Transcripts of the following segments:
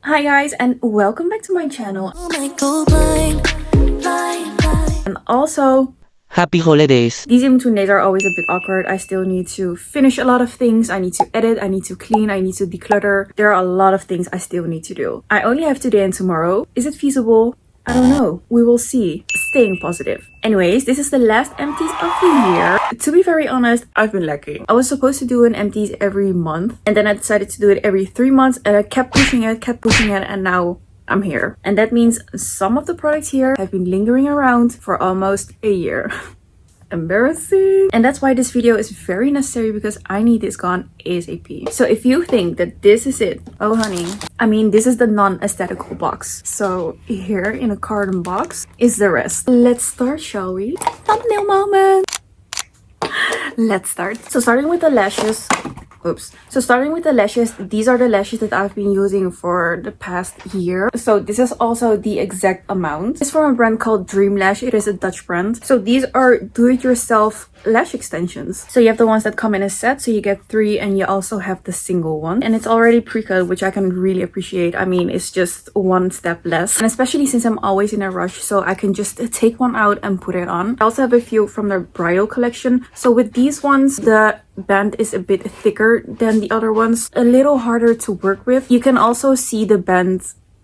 Hi guys, and welcome back to my channel. And also, Happy holidays! these in-between days are always a bit awkward. I still need to finish a lot of things. I need to edit, I need to clean, I need to declutter. There are a lot of things I still need to do. I only have today and tomorrow. Is it feasible? I don't know. We will see. Staying positive. Anyways, this is the last empties of the year. To be very honest, I've been lacking. I was supposed to do an empties every month, and then I decided to do it every 3 months, and I kept pushing it, and now I'm here. And that means some of the products here have been lingering around for almost a year. Embarrassing. And that's why this video is very necessary, because I need this gone ASAP. So if you think that this is it, oh honey, I mean, this is the non-aesthetical box. So here in a carton box is the rest. Let's start, shall we? Thumbnail moment. Let's start. So starting with the lashes. These are the lashes that I've been using for the past year. So this is also the exact amount. It's from a brand called Dream Lash. It is a Dutch brand. So these are do-it-yourself lash extensions. So you have the ones that come in a set, so you get 3, and you also have the single one. And it's already pre-cut, which I can really appreciate. I mean, it's just one step less. And especially since I'm always in a rush, so I can just take one out and put it on. I also have a few from their bridal collection. So with these ones, the band is a bit thicker than the other ones, a little harder to work with. You can also see the band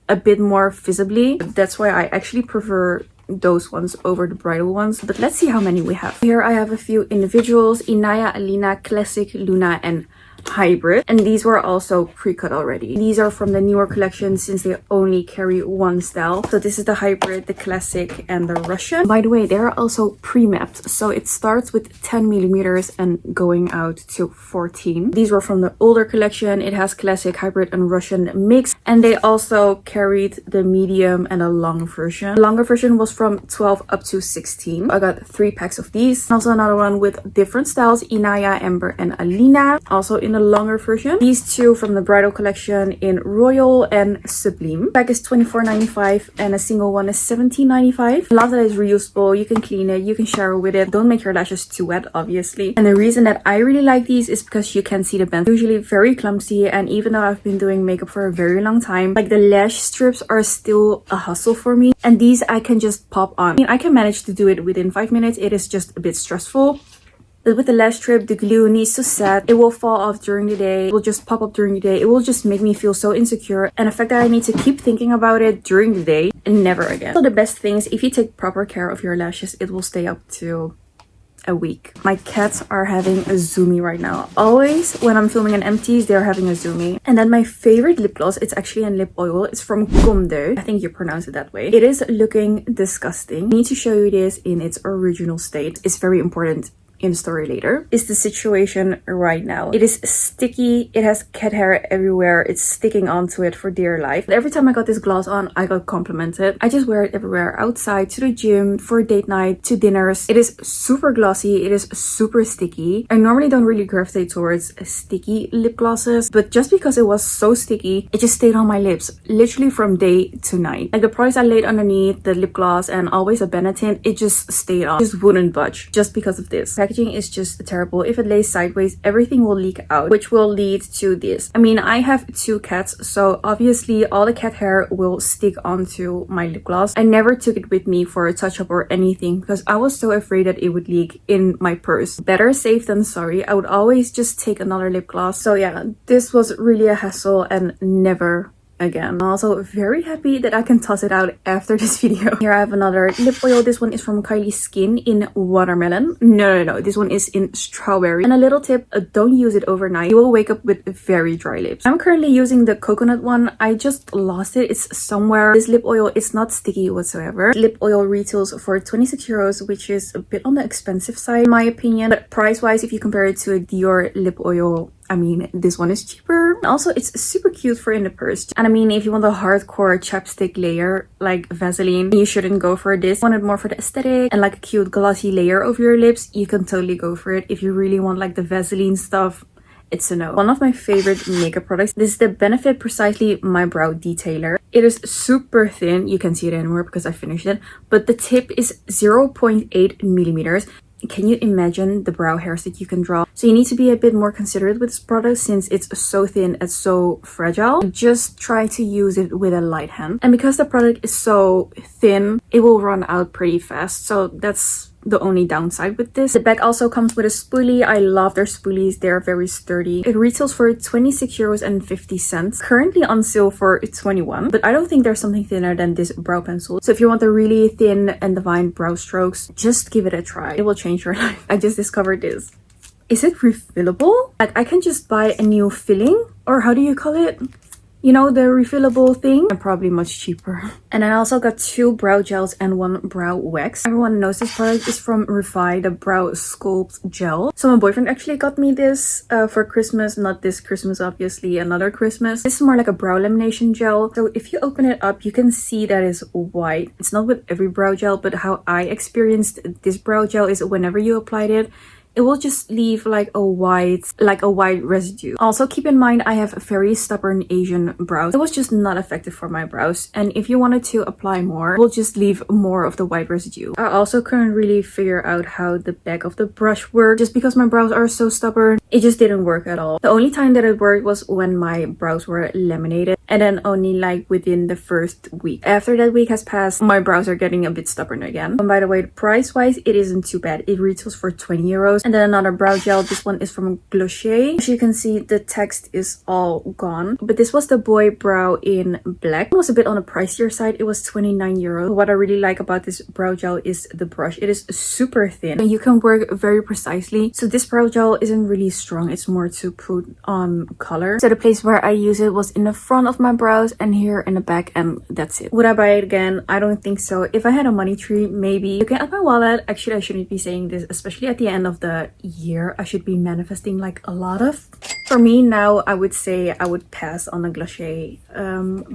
a bit more visibly. That's why I actually prefer those ones over the bridal ones. But let's see how many we have. Here I have a few individuals: Inaya, Alina, Classic, Luna, and Hybrid. And these were also pre-cut already. These are from the newer collection, since they only carry one style. So this is the Hybrid, the Classic, and the Russian. By the way, they're also pre-mapped, so it starts with 10 millimeters and going out to 14. These were from the older collection. It has Classic, Hybrid, and Russian mix, and they also carried the medium and a long version. The longer version was from 12 up to 16. I got 3 packs of these. Also another one with different styles: Inaya, Amber, and Alina, also in a longer version. These 2 from the bridal collection in Royal and Sublime. Pack is $24.95 and a single one is $17.95. I love that it's reusable. You can clean it, you can shower with it. Don't make your lashes too wet, obviously. And the reason that I really like these is because you can see the bend. Usually very clumsy, and even though I've been doing makeup for a very long time, like, the lash strips are still a hustle for me, and these I can just pop on. I mean, I can manage to do it within 5 minutes. It is just a bit stressful. But with the lash strip, the glue needs to set. It will fall off during the day. It will just pop up during the day. It will just make me feel so insecure. And the fact that I need to keep thinking about it during the day, and never again. So the best thing is, if you take proper care of your lashes, it will stay up to a week. My cats are having a zoomie right now. Always when I'm filming an empties, they're having a zoomie. And then my favorite lip gloss, it's actually a lip oil. It's from Comme d'Oeil. I think you pronounce it that way. It is looking disgusting. I need to show you this in its original state. It's very important in the story later. Is the situation right now. It is sticky. It has cat hair everywhere. It's sticking onto it for dear life. But every time I got this gloss on, I got complimented. I just wear it everywhere: outside, to the gym, for date night, to dinners. It is super glossy. It is super sticky. I normally don't really gravitate towards sticky lip glosses, but just because it was so sticky, it just stayed on my lips literally from day to night. Like, the products I laid underneath, the lip gloss, and always a Benetint, it just stayed on. It just wouldn't budge just because of this. Packaging is just terrible. If it lays sideways, everything will leak out, which will lead to this. I mean, I have 2 cats, so obviously all the cat hair will stick onto my lip gloss. I never took it with me for a touch-up or anything, because I was so afraid that it would leak in my purse. Better safe than sorry. I would always just take another lip gloss. So yeah, this was really a hassle, and never again. I'm also very happy that I can toss it out after this video. Here I have another lip oil. This one is from Kylie Skin in watermelon. No. This one is in strawberry. And a little tip, don't use it overnight. You will wake up with very dry lips. I'm currently using the coconut one. I just lost it. It's somewhere. This lip oil is not sticky whatsoever. Lip oil retails for 26 euros, which is a bit on the expensive side in my opinion. But price-wise, if you compare it to a Dior lip oil, I mean, this one is cheaper. Also, it's super cute for in the purse. And I mean, if you want a hardcore chapstick layer like Vaseline, you shouldn't go for this. If you want it more for the aesthetic and like a cute glossy layer over your lips, you can totally go for it. If you really want like the Vaseline stuff, it's a no. One of my favorite makeup products. This is the Benefit Precisely My Brow Detailer. It is super thin. You can see it anymore because I finished it. But the tip is 0.8 millimeters. can you imagine the brow hairs that you can draw? So you need to be a bit more considerate with this product since it's so thin and so fragile. Just try to use it with a light hand. And because the product is so thin, it will run out pretty fast. So that's the only downside with this. The bag also comes with a spoolie. I love their spoolies. They're very sturdy. It retails for 26 euros and 50 cents. Currently on sale for 21, but I don't think there's something thinner than this brow pencil. So if you want the really thin and defined brow strokes, just give it a try. It will change your life. I just discovered this. Is it refillable? Like I can just buy a new filling, or how do you call it? You know, the refillable thing, and probably much cheaper. And I also got 2 brow gels and 1 brow wax. Everyone knows this product is from Refi, the brow sculpt gel. So my boyfriend actually got me this for Christmas. Not this Christmas, obviously, another Christmas. This is more like a brow lamination gel. So if you open it up, you can see that it's white. It's not with every brow gel, but how I experienced this brow gel is whenever you applied it, it will just leave like a white residue. Also keep in mind, I have very stubborn Asian brows. It was just not effective for my brows. And if you wanted to apply more, it will just leave more of the white residue. I also couldn't really figure out how the back of the brush worked just because my brows are so stubborn. It just didn't work at all. The only time that it worked was when my brows were laminated, and then only like within the first week. After that week has passed, my brows are getting a bit stubborn again. And by the way, price wise, it isn't too bad. It retails for 20 euros. And then another brow gel. This one is from Glossier. As you can see, the text is all gone. But this was the boy brow in black. It was a bit on the pricier side. It was 29 euros. What I really like about this brow gel is the brush. It is super thin and you can work very precisely. So this brow gel isn't really strong. It's more to put on color. So the place where I use it was in the front of my brows and here in the back, and that's it. Would I buy it again? I don't think so. If I had a money tree, maybe. Looking at my wallet, actually I shouldn't be saying this, especially at the end of the year. I should be manifesting like a lot of. For me now, I would say I would pass on the Glossier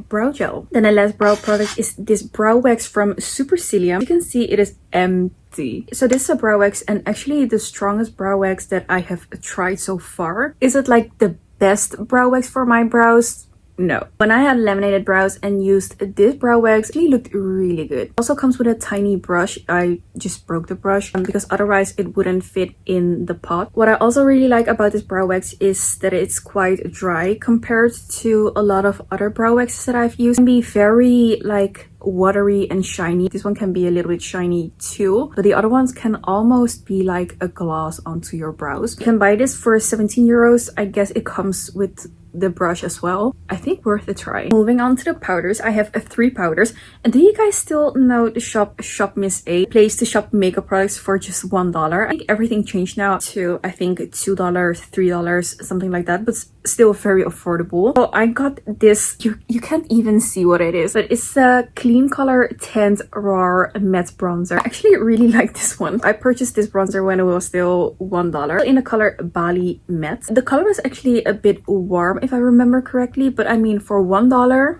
brow gel. Then the last brow product is this brow wax from Supercilium. You can see it is empty. So this is a brow wax, and actually the strongest brow wax that I have tried so far. Is it like the best brow wax for my brows? No. When I had laminated brows and used this brow wax, it looked really good. Also comes with a tiny brush. I just broke the brush because otherwise it wouldn't fit in the pot. What I also really like about this brow wax is that it's quite dry compared to a lot of other brow waxes that I've used. It can be very like watery and shiny. This one can be a little bit shiny too, but the other ones can almost be like a gloss onto your brows. You can buy this for 17 euros. I guess it comes with the brush as well. I think worth a try. Moving on to the powders, I have 3 powders. And do you guys still know the Shop Miss A place to shop makeup products for just $1? I think everything changed now to I think $2, $3, something like that, but still very affordable. So I got this. You can't even see what it is, but it's a Clean Color Tint Raw Matte Bronzer. I actually really like this one. I purchased this bronzer when it was still $1 in the color Bali Matte. The color is actually a bit warm if I remember correctly, but I mean for $1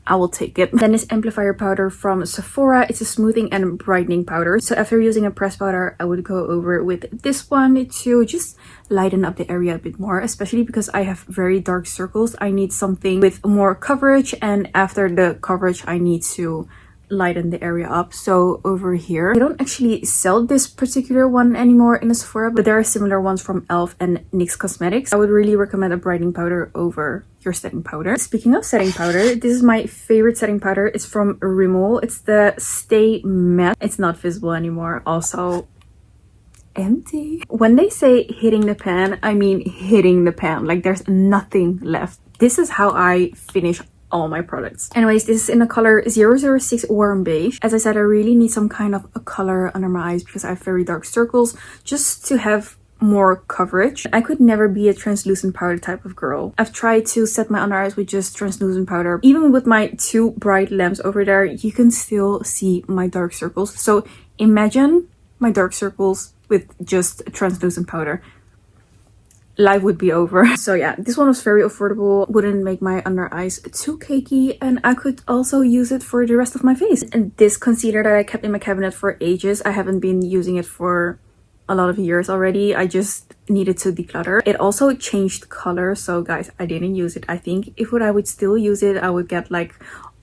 I will take it. Then this amplifier powder from Sephora. It's a smoothing and brightening powder. So after using a pressed powder, I would go over with this one to just lighten up the area a bit more, especially because I have very dark circles. I need something with more coverage, and after the coverage I need to lighten the area up. So over here, they don't actually sell this particular one anymore in the Sephora, but there are similar ones from e.l.f. and NYX Cosmetics. I would really recommend a brightening powder over your setting powder. Speaking of setting powder, this is my favorite setting powder. It's from Rimmel. It's the Stay Matte. It's not visible anymore. Also empty. When they say hitting the pan, I mean hitting the pan. Like there's nothing left. This is how I finish all my products. Anyways, this is in the color 006 Warm Beige. As I said, I really need some kind of a color under my eyes because I have very dark circles, just to have more coverage. I could never be a translucent powder type of girl. I've tried to set my under eyes with just translucent powder. Even with my 2 bright lamps over there, you can still see my dark circles. So imagine my dark circles with just translucent powder. Life would be over. So yeah, this one was very affordable, wouldn't make my under eyes too cakey, and I could also use it for the rest of my face. And this concealer that I kept in my cabinet for ages, I haven't been using it for a lot of years already. I just needed to declutter. It also changed color, so guys, I didn't use it. I think if I would still use it, I would get like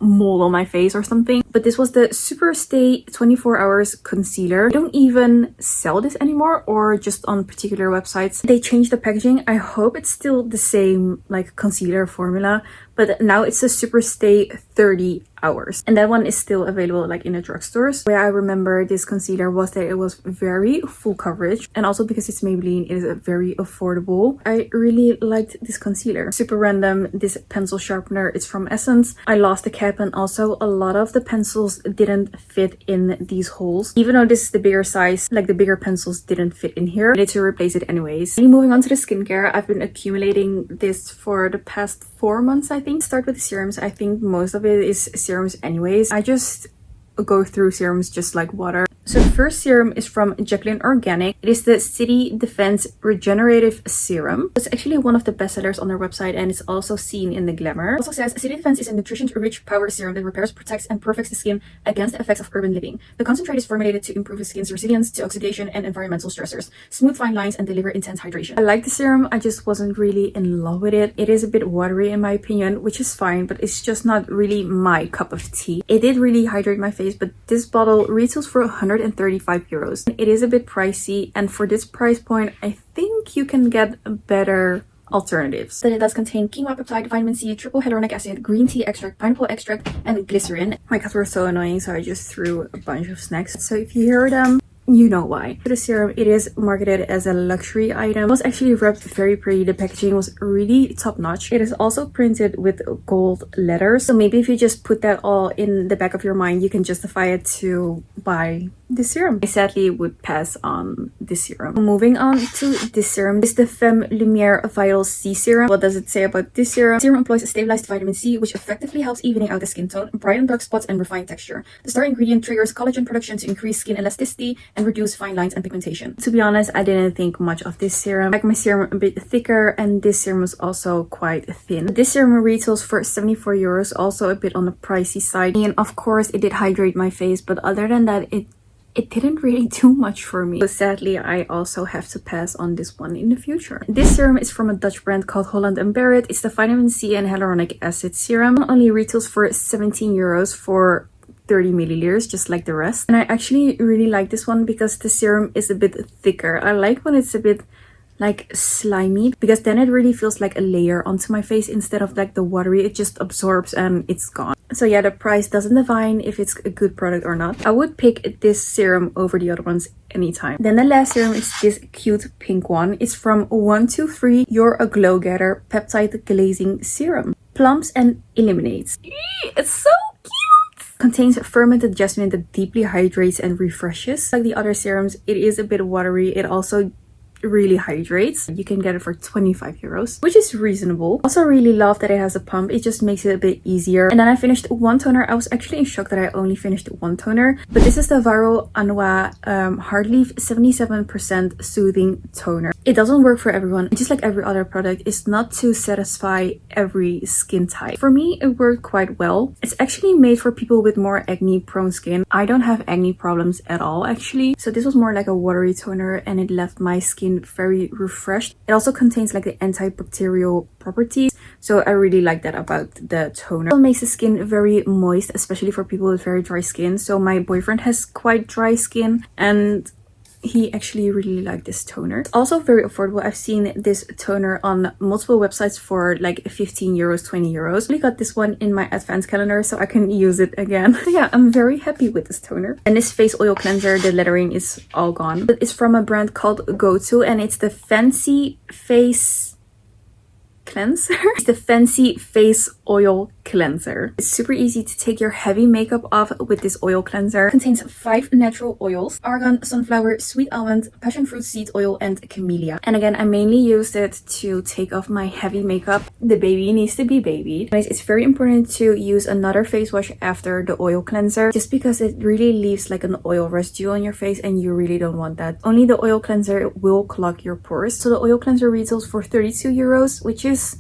mole on my face or something. But this was the Super Stay 24 Hours Concealer. They don't even sell this anymore, or just on particular websites. They changed the packaging. I hope it's still the same like concealer formula, but now it's a Super Stay 30 hours, and that one is still available like in the drugstores. The way I remember this concealer was that it was very full coverage, and also because it's Maybelline, it is very affordable. I really liked this concealer. Super random, this pencil sharpener, it's from Essence. I lost the cap, and also a lot of the pencils didn't fit in these holes. Even though this is the bigger size, like the bigger pencils didn't fit in here. I need to replace it anyways. Moving on to the skincare, I've been accumulating this for the past 4 months, I think. Start with the serums. I think most of it is serums anyways. I just go through serums just like water. So the first serum is from Jacqueline Organic. It is the City Defense Regenerative Serum. It's actually one of the best sellers on their website, and it's also seen in the Glamour. It also says City Defense is a nutrition-rich power serum that repairs, protects, and perfects the skin against the effects of urban living. The concentrate is formulated to improve the skin's resilience to oxidation and environmental stressors, smooth fine lines, and deliver intense hydration. I like the serum, I just wasn't really in love with it. It is a bit watery in my opinion, which is fine, but it's just not really my cup of tea. It did really hydrate my face, but this bottle retails for 135 euros. It is a bit pricey, and for this price point, I think you can get better alternatives. But it does contain quinoa peptide, vitamin C, triple hyaluronic acid, green tea extract, pineapple extract, and glycerin. My cats were so annoying, so I just threw a bunch of snacks. So if you hear them, you know why. For the serum, it is marketed as a luxury item. It was actually wrapped very pretty. The packaging was really top notch. It is also printed with gold letters. So maybe if you just put that all in the back of your mind, you can justify it to buy this serum. I sadly would pass on this serum. Moving on to this serum. This is the Femme Lumiere Vital C Serum. What does it say about this serum? The serum employs stabilized vitamin C, which effectively helps evening out the skin tone, brighten dark spots, and refine texture. The star ingredient triggers collagen production to increase skin elasticity and reduce fine lines and pigmentation. To be honest, I didn't think much of this serum. I like my serum a bit thicker, and this serum was also quite thin. This serum retails for 74 euros, also a bit on the pricey side. And of course, it did hydrate my face, but other than that, it didn't really do much for me. But sadly, I also have to pass on this one in the future. This serum is from a Dutch brand called Holland & Barrett. It's the vitamin C and hyaluronic acid serum. It only retails for 17 euros for 30 milliliters, just like the rest. And I actually really like this one because the serum is a bit thicker. I like when it's a bit like slimy, because then it really feels like a layer onto my face instead of like the watery. It just absorbs and it's gone. So yeah, the price doesn't define if it's a good product or not. I would pick this serum over the other ones anytime. Then the last serum is this cute pink one. It's from 123 You're a Glow Getter Peptide Glazing Serum. Plumps and eliminates. It's so cute! Contains fermented jasmine that deeply hydrates and refreshes. Like the other serums, it is a bit watery. It also really hydrates. You can get it for 25 euros, which is reasonable. Also really love that it has a pump. It just makes it a bit easier. And then I finished one toner. I was actually in shock that I only finished one toner, but this is the Varo Anwa Hard Leaf 77% Soothing Toner. It doesn't work for everyone. Just like every other product, it's not to satisfy every skin type. For me, it worked quite well. It's actually made for people with more acne prone skin. I don't have acne problems at all actually. So this was more like a watery toner, and it left my skin very refreshed. It also contains like the antibacterial properties, so I really like that about the toner. It makes the skin very moist, especially for people with very dry skin. So my boyfriend has quite dry skin, and he actually really liked this toner. It's also very affordable. I've seen this toner on multiple websites for like 15 euros, 20 euros. I got this one in my advanced calendar so I can use it again. So yeah, I'm very happy with this toner. And this face oil cleanser, the lettering is all gone. But it's from a brand called Go-To, and it's the Fancy Face Cleanser. It's the Fancy Face Oil Cleanser. It's super easy to take your heavy makeup off with this oil cleanser. It contains 5 natural oils: argan, sunflower, sweet almond, passion fruit seed oil, and camellia. And again, I mainly used it to take off my heavy makeup. The baby needs to be babied. Anyways, it's very important to use another face wash after the oil cleanser, just because it really leaves like an oil residue on your face, and you really don't want that. Only the oil cleanser will clog your pores. So the oil cleanser retails for 32 euros, which is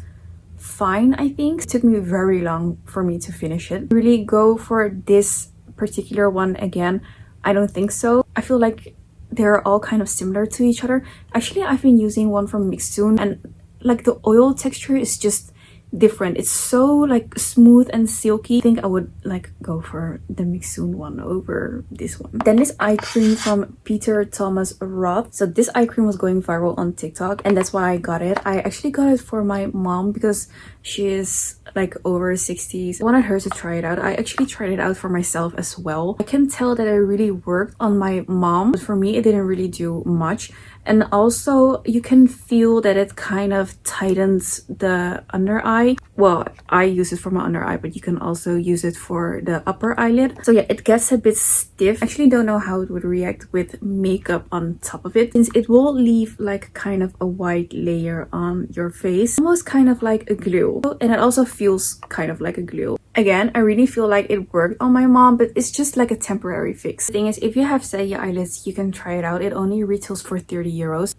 fine. I think it took me very long for me to finish it. Really go for this particular one again? I don't think so. I feel like they're all kind of similar to each other. Actually, I've been using one from Mixsoon, and like the oil texture is just different. It's so like smooth and silky. I think I would like go for the Mixoon one over this one. Then this eye cream from Peter Thomas Roth. So this eye cream was going viral on TikTok, and that's why I got it. I actually got it for my mom because she is like over 60s. I wanted her to try it out. I actually tried it out for myself as well. I can tell that it really worked on my mom, but for me it didn't really do much. And also you can feel that it kind of tightens the under eye. Well, I use it for my under eye, but you can also use it for the upper eyelid. So yeah, it gets a bit stiff. I actually don't know how it would react with makeup on top of it, since it will leave like kind of a white layer on your face, almost kind of like a glue. And it also feels kind of like a glue. Again, I really feel like it worked on my mom, but it's just like a temporary fix. The thing is, if you have saggy eyelids, you can try it out. It only retails for 30 euros.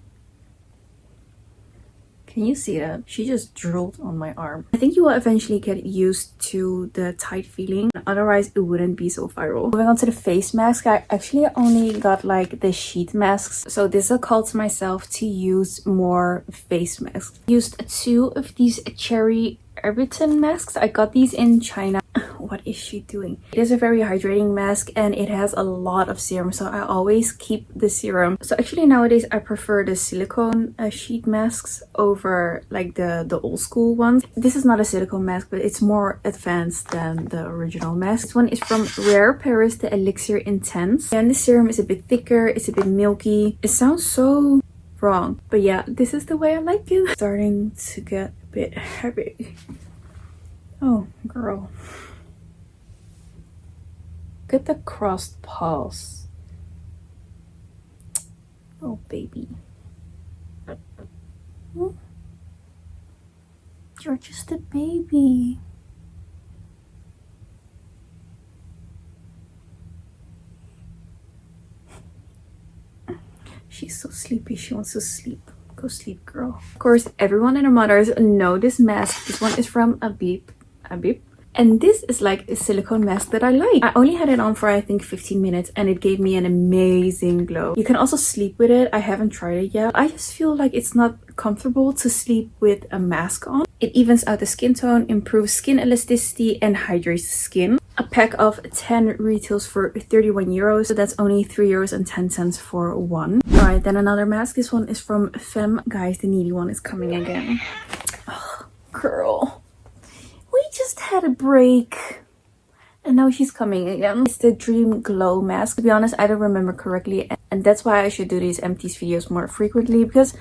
Can you see that? She just drooled on my arm. I think you will eventually get used to the tight feeling. Otherwise, it wouldn't be so viral. Moving on to the face mask, I actually only got like the sheet masks. So this is a call to myself to use more face masks. I used 2 of these cherry Erbiton masks. I got these in China. What is she doing? It is a very hydrating mask and it has a lot of serum, so I always keep the serum. So actually nowadays I prefer the silicone sheet masks over like the old school ones. This is not a silicone mask, but it's more advanced than the original mask. This one is from Rare Paris, the Elixir Intense, and the serum is a bit thicker, it's a bit milky. It sounds so wrong, but yeah, this is the way I like it. Starting to get a bit heavy. Oh girl, look at the crossed paws. Oh baby, you're just a baby. She's so sleepy, she wants to sleep. Go sleep, girl. Of course, everyone and their mothers know this mask. This one is from Abib. And this is like a silicone mask that I like. I only had it on for I think 15 minutes and it gave me an amazing glow. You can also sleep with it. I haven't tried it yet. I just feel like it's not comfortable to sleep with a mask on. It evens out the skin tone, improves skin elasticity, and hydrates the skin. A pack of 10 retails for 31 euros, so that's only 3 euros and 10 cents for one. Alright, then another mask. This one is from Femme. Guys, the needy one is coming again. Oh, girl. We just had a break and now she's coming again. It's the Dream Glow mask. To be honest, I don't remember correctly, and that's why I should do these Empties videos more frequently, because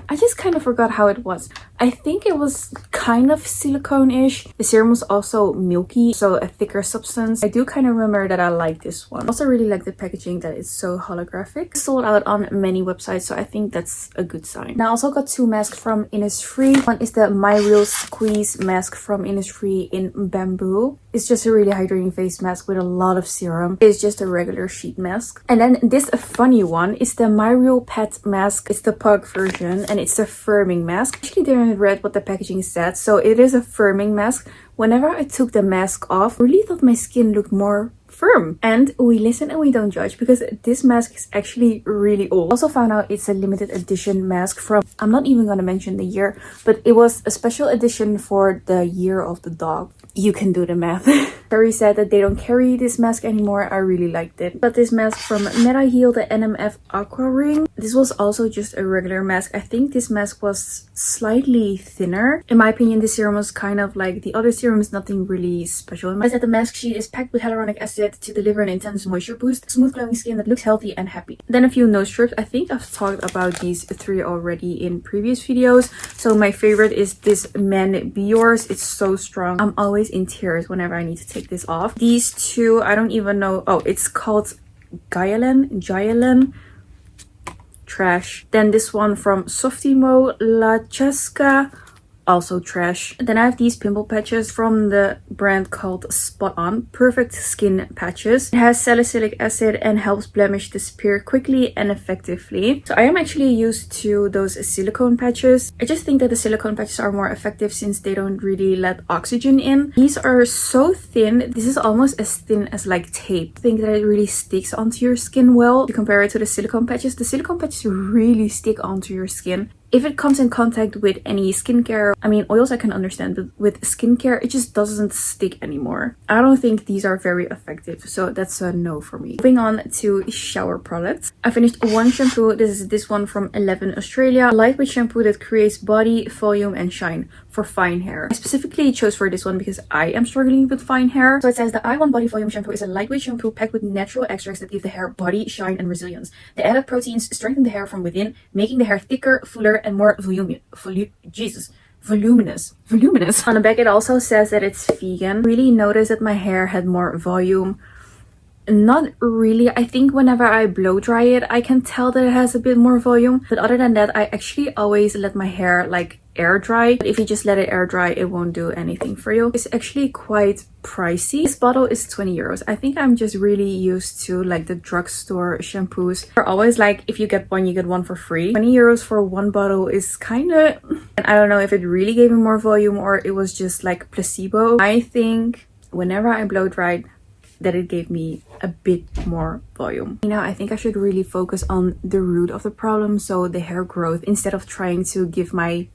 I just kind of forgot how it was. I think it was kind of silicone-ish. The serum was also milky, so a thicker substance. I do kind of remember that I like this one. I also really like the packaging, that it's so holographic. It's sold out on many websites, so I think that's a good sign. Now I also got 2 masks from Innisfree. One is the My Real Squeeze mask from Innisfree in bamboo. It's just a really hydrating face mask with a lot of serum. It's just a regular sheet mask. And then this funny one is the My Real Pet mask. It's the pug version and it's the firming mask. I actually didn't read what the packaging said, so it is a firming mask. Whenever I took the mask off, I really thought my skin looked more firm. And we listen and we don't judge, because this mask is actually really old. Also found out it's a limited edition mask from, I'm not even gonna mention the year, but it was a special edition for the year of the dog. You can do the math. Very sad that they don't carry this mask anymore. I really liked it. Got this mask from MetaHeal, the NMF Aqua Ring. This was also just a regular mask. I think this mask was slightly thinner. In my opinion, this serum was kind of like the other serums, nothing really special. I said the mask sheet is packed with hyaluronic acid to deliver an intense moisture boost, smooth glowing skin that looks healthy and happy. Then a few nose strips. I think I've talked about these 3 already in previous videos. So my favorite is this Men Be Yours. It's so strong. I'm always in tears whenever I need to take this off. These 2, I don't even know. Oh, it's called Gyalen. Trash. Then this one from Softimo, La Chesca. Also trash. Then I have these pimple patches from the brand called Spot On. Perfect skin patches. It has salicylic acid and helps blemish disappear quickly and effectively. So I am actually used to those silicone patches. I just think that the silicone patches are more effective since they don't really let oxygen in. These are so thin. This is almost as thin as like tape. I think that it really sticks onto your skin well. If you compare it to the silicone patches really stick onto your skin. If it comes in contact with any skincare, I mean, oils I can understand, but with skincare, it just doesn't stick anymore. I don't think these are very effective, so that's a no for me. Moving on to shower products. I finished one shampoo. This is this one from 11 Australia. A lightweight shampoo that creates body, volume, and shine for fine hair. I specifically chose for this one because I am struggling with fine hair. So it says the I1 Body Volume Shampoo is a lightweight shampoo packed with natural extracts that give the hair body, shine, and resilience. The added proteins strengthen the hair from within, making the hair thicker, fuller, and more voluminous. On the back it also says that it's vegan. Really noticed that my hair had more volume. Not really. I think whenever I blow dry it, I can tell that it has a bit more volume. But other than that, I actually always let my hair like air dry. But if you just let it air dry, it won't do anything for you. It's actually quite pricey. This bottle is 20 euros. I think I'm just really used to like the drugstore shampoos. They're always like, if you get one, you get one for free. 20 euros for one bottle is kind of... And I don't know if it really gave me more volume or it was just like placebo. I think whenever I blow dried, that it gave me a bit more volume. Now I think I should really focus on the root of the problem, so the hair growth, instead of trying to give my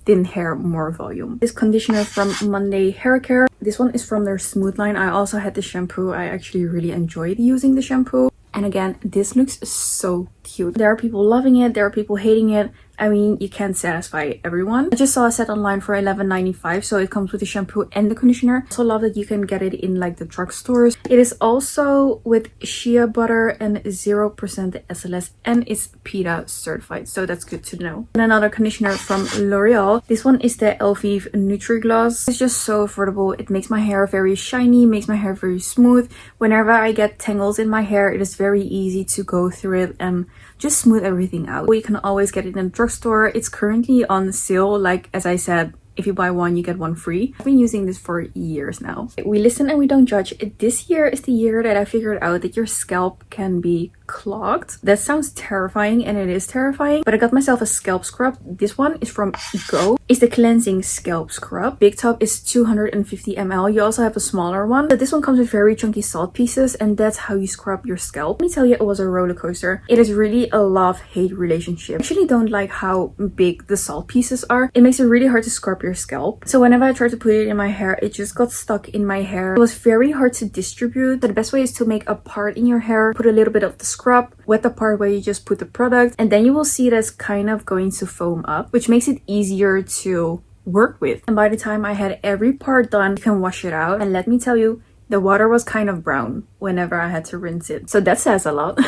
thin hair more volume. This conditioner from Monday Hair Care. This one is from their Smooth line. I also had the shampoo. I actually really enjoyed using the shampoo. And again, this looks so cute. There are people loving it, there are people hating it. I mean, you can't satisfy everyone. I just saw a set online for $11.95, so it comes with the shampoo and the conditioner. I also love that you can get it in like the drugstores. It is also with shea butter and 0% SLS, and it's PETA certified, so that's good to know. And another conditioner from L'Oreal. This one is the Elvive Nutri Gloss. It's just so affordable. It makes my hair very shiny, makes my hair very smooth. Whenever I get tangles in my hair, it is very easy to go through it and just smooth everything out. You can always get it in the drugstore. It's currently on sale. Like, as I said, if you buy one, you get one free. I've been using this for years now. We listen and we don't judge. This year is the year that I figured out that your scalp can be clogged. That sounds terrifying, and it is terrifying, but I got myself a scalp scrub. This one is from Eco. It's the cleansing scalp scrub. Big tub is 250 ml. You also have a smaller one, but this one comes with very chunky salt pieces, and that's how you scrub your scalp. Let me tell you, it was a roller coaster. It is really a love-hate relationship. I actually don't like how big the salt pieces are. It makes it really hard to scrub your scalp. So whenever I tried to put it in my hair, it just got stuck in my hair. It was very hard to distribute. So the best way is to make a part in your hair, put a little bit of the scrub, wet the part where you just put the product, and then you will see that's kind of going to foam up, which makes it easier to work with. And by the time I had every part done, you can wash it out. And let me tell you, the water was kind of brown whenever I had to rinse it. So that says a lot.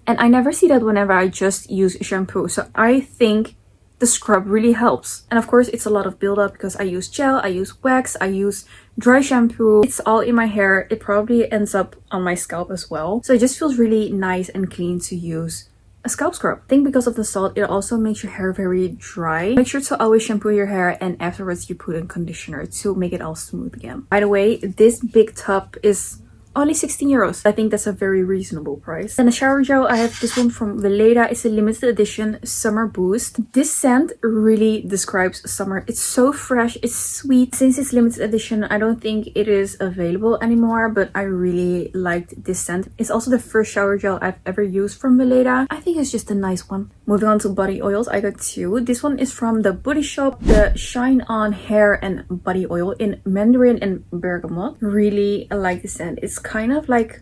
And I never see that whenever I just use shampoo. So I think the scrub really helps. And of course, it's a lot of buildup because I use gel, I use wax, I use dry shampoo. It's all in my hair. It probably ends up on my scalp as well. So it just feels really nice and clean to use a scalp scrub. I think because of the salt, it also makes your hair very dry. Make sure to always shampoo your hair, and afterwards you put in conditioner to make it all smooth again. By the way, this big tub is only 16 euros. I think that's a very reasonable price. And the shower gel, I have this one from Veleda. It's a limited edition summer boost. This scent really describes summer. It's so fresh, it's sweet. Since it's limited edition, I don't think it is available anymore, but I really liked this scent. It's also the first shower gel I've ever used from Veleda. I think it's just a nice one. Moving on to body oils, I got two. This one is from the Body Shop, the Shine On Hair and Body Oil in Mandarin and Bergamot. Really like the scent. It's kind of like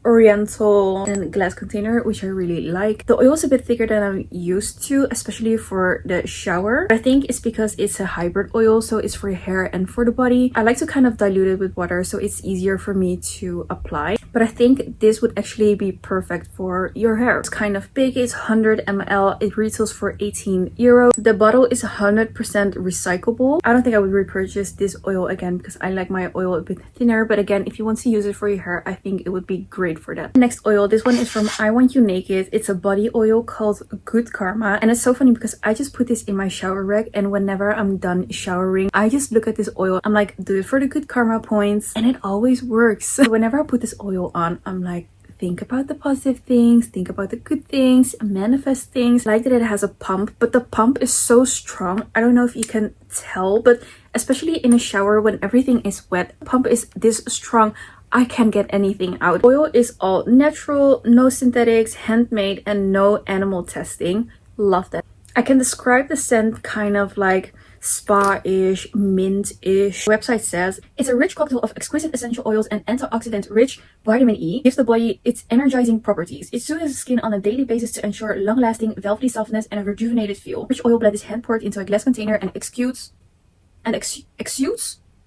oriental and glass container, which I really like. The oil is a bit thicker than I'm used to, especially for the shower. I think it's because it's a hybrid oil, so it's for your hair and for the body. I like to kind of dilute it with water so it's easier for me to apply, but I think this would actually be perfect for your hair. It's kind of big. It's 100 ml. It retails for 18 euros. The bottle is 100% recyclable. I don't think I would repurchase this oil again because I like my oil a bit thinner, but again, if you want to use it for your hair, I think it would be great for that. Next oil, this one is from I Want You Naked. It's a body oil called Good Karma, and it's so funny because I just put this in my shower rack, and whenever I'm done showering, I just look at this oil. I'm like, do it for the good karma points, and it always works. So whenever I put this oil on, I'm like, think about the positive things, think about the good things, manifest things. I like that it has a pump, but the pump is so strong. I don't know if you can tell, but especially in a shower when everything is wet, the pump is this strong. I can't get anything out. Oil is all natural, no synthetics, handmade, and no animal testing. Love that. I can describe the scent kind of like spa-ish, mint-ish. The website says it's a rich cocktail of exquisite essential oils and antioxidant-rich vitamin E. Gives the body its energizing properties. It soothes the skin on a daily basis to ensure long-lasting, velvety softness and a rejuvenated feel. Rich oil blend is hand-poured into a glass container and exudes.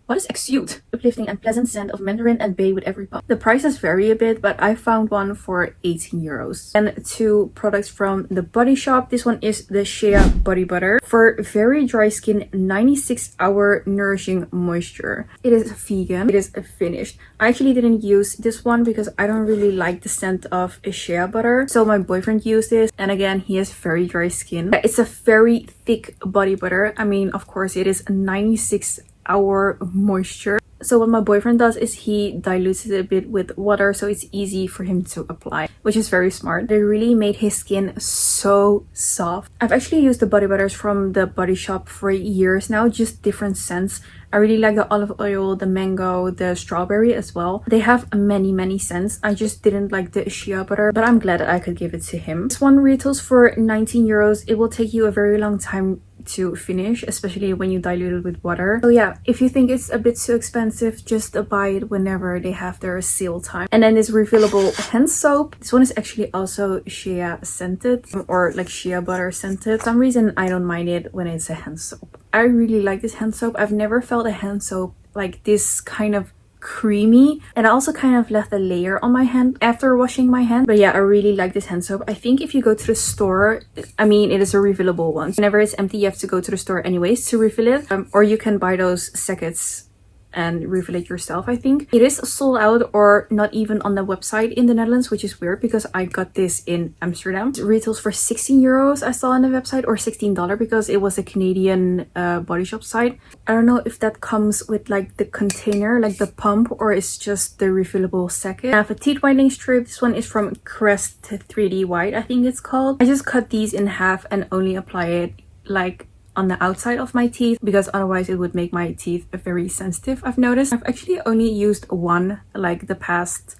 What is exude? Uplifting and pleasant scent of mandarin and bay with every puff. The prices vary a bit, but I found one for 18 euros. And two products from the Body Shop. This one is the Shea Body Butter for very dry skin, 96-hour nourishing moisture. It is vegan. It is finished. I actually didn't use this one because I don't really like the scent of shea butter. So my boyfriend used this, and again, he has very dry skin. It's a very thick body butter. I mean, of course, it is 96-hour moisture. So what my boyfriend does is he dilutes it a bit with water so it's easy for him to apply, which is very smart. They really made his skin so soft. I've actually used the body butters from the Body Shop for years now, just different scents. I really like the olive oil, the mango, the strawberry as well. They have many scents. I just didn't like the shea butter, but I'm glad that I could give it to him. This one retails for 19 euros. It will take you a very long time to finish, especially when you dilute it with water. So yeah, if you think it's a bit too expensive, just buy it whenever they have their sale time. And then this refillable hand soap. This one is actually also shea scented, or like shea butter scented. For some reason I don't mind it when it's a hand soap. I really like this hand soap. I've never felt a hand soap like this kind of creamy, and I also kind of left a layer on my hand after washing my hand. But yeah, I really like this hand soap. I think if you go to the store, I mean, it is a refillable one. Whenever it's empty, you have to go to the store anyways to refill it, or you can buy those sachets and refill it yourself. I think it is sold out or not even on the website in the Netherlands, which is weird because I got this in Amsterdam. It retails for 16 euros I saw on the website, or $16 because it was a Canadian Body Shop site. I don't know if that comes with like the container, like the pump, or it's just the refillable sachet. I have a teeth whitening strip. This one is from Crest 3D White, I think it's called. I just cut these in half and only apply it like on the outside of my teeth because otherwise it would make my teeth very sensitive, I've noticed. I've actually only used one like the past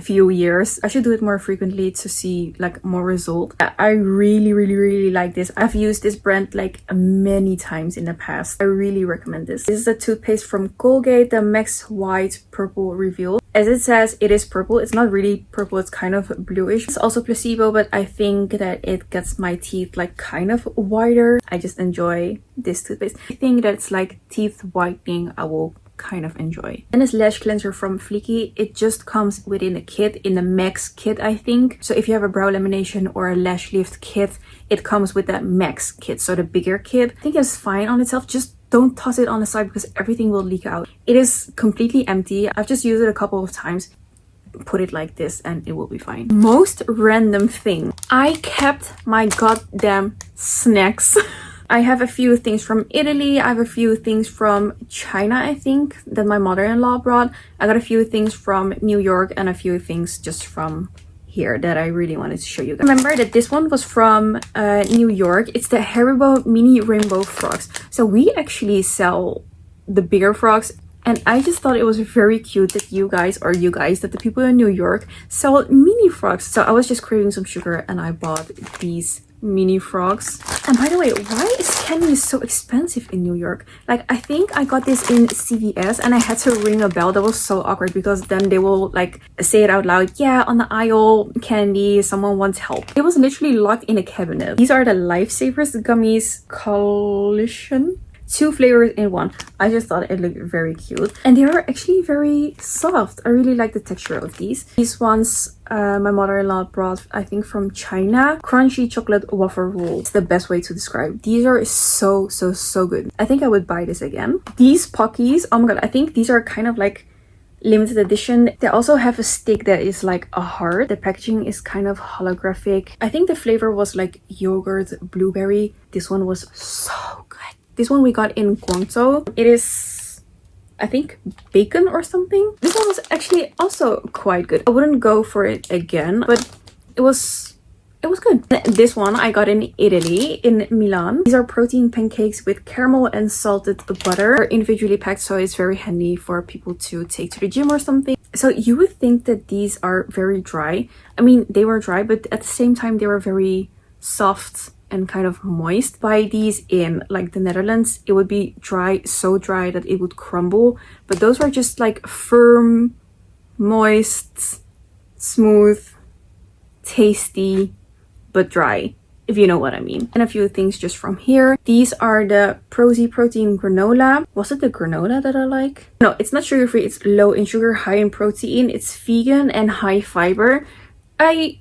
few years. I should do it more frequently to see like more result. I really like this. I've used this brand like many times in the past. I really recommend this. This is a toothpaste from Colgate, the Max White Purple Reveal. As it says, it is purple. It's not really purple, it's kind of bluish. It's also placebo, but I think that it gets my teeth like kind of whiter. I just enjoy this toothpaste. I think that it's like teeth whitening I will kind of enjoy. And this lash cleanser from Fleeky, it just comes within a kit, in the Max kit, I think. So if you have a brow lamination or a lash lift kit, it comes with that Max kit, so the bigger kit. I think it's fine on itself, just don't toss it on the side because everything will leak out. It is completely empty. I've just used it a couple of times. Put it like this and it will be fine. Most random thing. I kept my goddamn snacks. I have a few things from Italy. I have a few things from China, I think, that my mother-in-law brought. I got a few things from New York and a few things just from here that I really wanted to show you guys. Remember that this one was from New York. It's the Haribo mini rainbow frogs. So we actually sell the bigger frogs, and I just thought it was very cute that that the people in New York sell mini frogs. So I was just craving some sugar and I bought these mini frogs. And by the way, why is candy so expensive in New York? Like, I think I got this in CVS and I had to ring a bell. That was so awkward because then they will like say it out loud. Yeah, on the aisle, candy, someone wants help. It was literally locked in a cabinet. These are the Lifesavers gummies collision. 2 flavors in one. I just thought it looked very cute. And they are actually very soft. I really like the texture of these. These ones my mother-in-law brought, I think, from China. Crunchy chocolate waffle roll. It's the best way to describe. These are so good. I think I would buy this again. These Pockies, oh my god, I think these are kind of like limited edition. They also have a stick that is like a heart. The packaging is kind of holographic. I think the flavor was like yogurt, blueberry. This one was so good. This one we got in Guangzhou. It is, I think, bacon or something. This one was actually also quite good. I wouldn't go for it again, but it was good. This one I got in Italy, in Milan. These are protein pancakes with caramel and salted butter. They're individually packed, so it's very handy for people to take to the gym or something. So you would think that these are very dry. I mean, they were dry, but at the same time they were very soft and kind of moist. Buy these in like the Netherlands, it would be dry, so dry that it would crumble. But those were just like firm, moist, smooth, tasty, but dry, if you know what I mean. And a few things just from here. These are the Prozy Protein Granola. Was it the granola that I like? No, it's not sugar free. It's low in sugar, high in protein. It's vegan and high fiber. I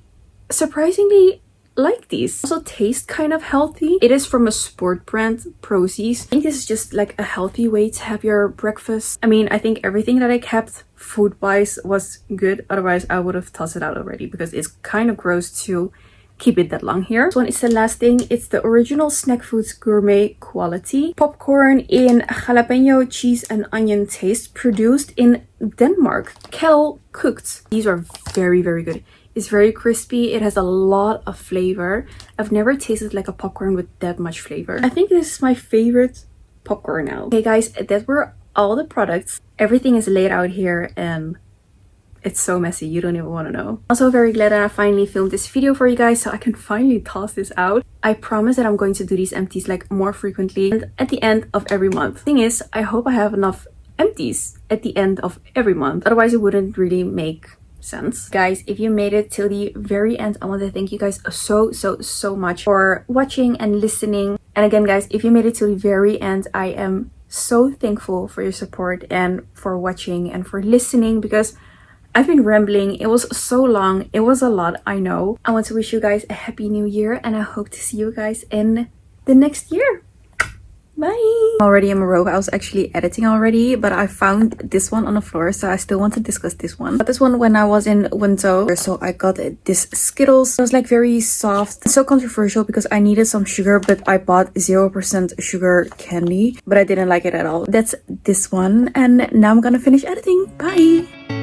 surprisingly like these. Also taste kind of healthy. It is from a sport brand, Prozy's. I think this is just like a healthy way to have your breakfast. I mean, I think everything that I kept food wise was good. Otherwise I would have tossed it out already because it's kind of gross to keep it that long here. This one is the last thing. It's the original Snack Foods gourmet quality popcorn in jalapeno, cheese and onion taste, produced in Denmark, kettle cooked. These are very, very good. It's very crispy. It has a lot of flavor. I've never tasted like a popcorn with that much flavor. I think this is my favorite popcorn now. Okay guys, that were all the products. Everything is laid out here and it's so messy, you don't even want to know. Also very glad that I finally filmed this video for you guys so I can finally toss this out. I promise that I'm going to do these empties like more frequently and at the end of every month. Thing is, I hope I have enough empties at the end of every month. Otherwise it wouldn't really make sense. Guys, if you made it till the very end, I want to thank you guys so much for watching and listening. And again guys, if you made it till the very end, I am so thankful for your support and for watching and for listening, because I've been rambling. It was so long. It was a lot, I know. I want to wish you guys a happy new year and I hope to see you guys in the next year. Bye! Already in my robe. I was actually editing already, but I found this one on the floor, so I still want to discuss this one. I got this one when I was in winter, so I got this Skittles. It was like very soft. It's so controversial because I needed some sugar, but I bought 0% sugar candy, but I didn't like it at all. That's this one, and now I'm gonna finish editing. Bye!